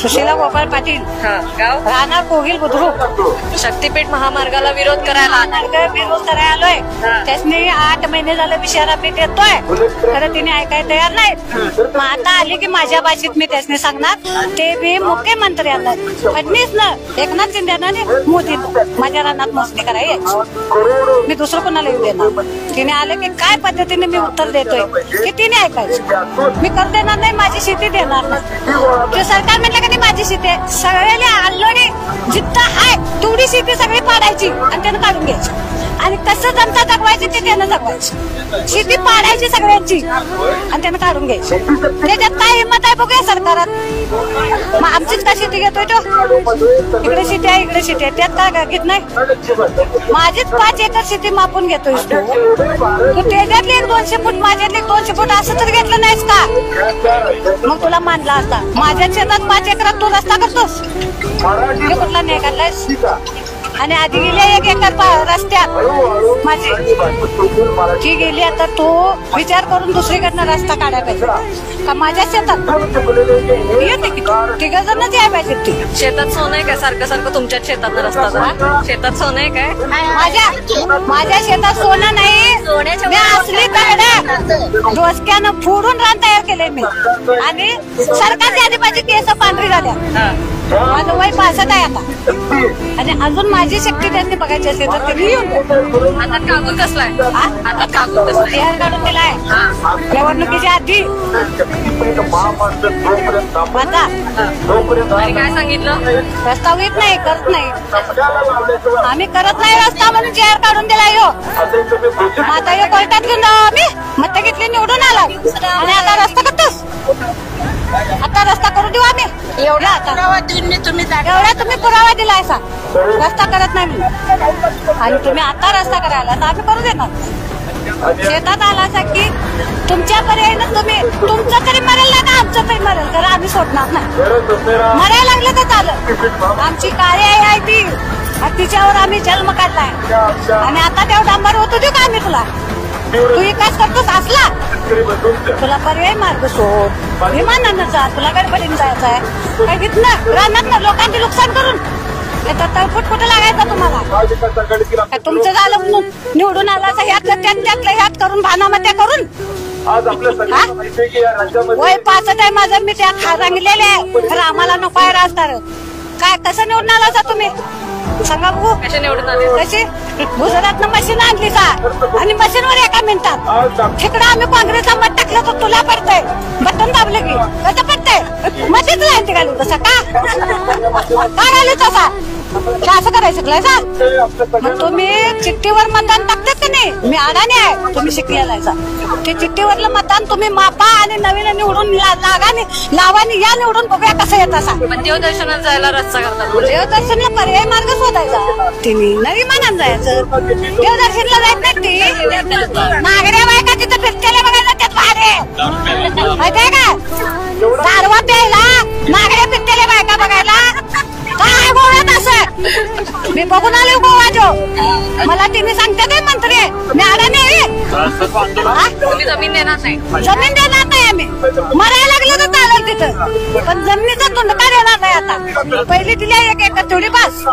सुशीला गोपाळ पाटील, राहणार कोगिल बुद्रुक. शक्तीपीठ महामार्गाला विरोध करायला विरोध करायला आलोय. त्यासनी 8 महिने झाले विचारा मी देतोय, खरं तिने ऐकायला तयार नाही. मग आता आली की माझ्या भाषेत मी त्यासनी सांगणार, ते बी मुख्यमंत्री आणणार फडणवीस न एकनाथ शिंदेनं मोदी माझ्या रानात मस्ती करायची. मी दुसरं कोणाला येऊ देणार. तिने आले की काय पद्धतीने मी उत्तर देतोय की तिने ऐकायचं. मी कर देणार नाही, माझी शेती देणार नाही. सरकार म्हणलं का नाही माझी शेती आहे, सगळ्याला ऑलरेडी जिथं आहे तेवढी शेती सगळी पाडायची आणि त्यानं काढून घ्यायची. आणि कसं जनता जगवायची ते त्यानं जगवायची. शेती पाडायची सगळ्यांची आणि त्यानं काढून घ्यायची. त्याच्यात काय हिंमत आहे बघूया सरकारात. मग आमचीच का शेती घेतोय तो? इकडे शेती आहे इकडे शेती आहे, त्यात काय घेत नाही. माझीच 5 एकर शेती मापून घेतोय तू त्याच्यातली 200 फूट माझ्यातली 200 फूट असं तर घेतलं नाहीस का? मग तुला मानला असता. माझ्या शेतात 5 एकरात तू रस्ता करतोस, हे कुठला नाही काढलायस? आणि आधी गेली 1 एकर रस्त्यात माझी ती गेली. आता तू विचार करून दुसरीकडनं रस्ता काढायला पाहिजे का माझ्या शेतात? येते की तिघ जणच यायला पाहिजे. ती शेतात सोनं आहे काय? सारखं सारखं तुमच्या शेतात रस्ता शेतात सोनं आहे काय? माझ्या शेतात सोनं नाही, मी असली दगड डोसक्यानं फोडून रान तयार केले मी. आणि सरकारच्या आधी माझी केस पांढरी झाल्या. माझं वय 65 आहे आता. आणि अजून माझी शक्ती त्यांनी बघायची असेल तर तरी येऊन हातात कागद कसलाय? हातात कागद कसलाय? काढून दिलाय निवडणुकीच्या आधी. आणि काय सांगितलं? रस्ता होत नाही, करत नाही. आम्ही करत नाही रस्ता म्हणून जाहीर काढून दिला. यो आता यो कोर्टात घेऊन जाऊ आम्ही. मत घेतली निवडून आला आणि आता रस्ता करतोस. आता रस्ता करू देऊ आम्ही. एवढा आता तुम्ही पुरावा दिलाय रस्ता करत नाही म्हणून. आणि तुम्ही आता रस्ता करायला तर आम्ही करू देणार. शेतात आला की तुमच्या पर्यायनं तुम्ही तुमचं तरी मरेल ना का आमचं तरी मरेल, तर आम्ही सोडणार नाही. मरायला लागलं तर चालं. आमची कार्य आहे ती, तिच्यावर आम्ही जन्म काढलाय. आणि आता तेवढा डांबर होतो देऊ का आम्ही तुला? तू विकास करतोस असला तुला पर्याय मार्ग शोध. विमानानं जा, तुला गडबडीने जायचं आहे काय? घेत ना रानात लोकांचे नुकसान करून तळफूट कुठं लागायचं तुम्हाला? तुमचं झालं म्हणून निवडून आला ह्यातलं त्यातलं ह्यात करून भानामध्ये करून. वय 65 आहे माझं, मी त्यात सांगितलेले आहे. खरं आम्हाला नको आहे राजदार. काय कसं निवडून आला तुम्ही सांगा बघू? कशा निवडून आले? कशी गुजरातनं मशीन आणली का? आणि मशीनवर 1 मिनिटात तिकडं आम्ही काँग्रेसचा मत टाकलं तर तुला पडतंय. बटन दाबलं की कसं पडतंय? मशीच नाही घालू तसा का घालू तसा? असं करायचं शिकलायचा? मग तुम्ही चिठ्ठीवर मतदान टाकतात का नाही? मी अडाणी आहे, तुम्ही शिकलेला ते चिठ्ठीवरलं मतदान तुम्ही मापा आणि नवीन निवडून लावानी या निवडून बघूया कसं येत असा. देवदर्शनाला जायला रस्ता करतात. देवदर्शनला पर्याय मार्ग शोधायचा. तिने नवी मानानं जायचं. देवदर्शनला जायचं नाही ती नागऱ्या बायका तिथं फिरतेल्या बघायला त्यात भाडे माहितीये का? दारवा प्यायला नागऱ्या फिरतेल्या बायका बघायला काय गोळ्यात असं मी बघून आले गोवा जो. मला तिने सांगते काय मंत्री मी अडाणी आहे. तुम्ही जमीन देणार नाही? जमीन देणार नाही आम्ही. मरायला लागलं तर चालेल तिथं, पण जमिनीचा तुंडका देणार नाही. आता पहिली दिली 1 एकर तेवढी बस.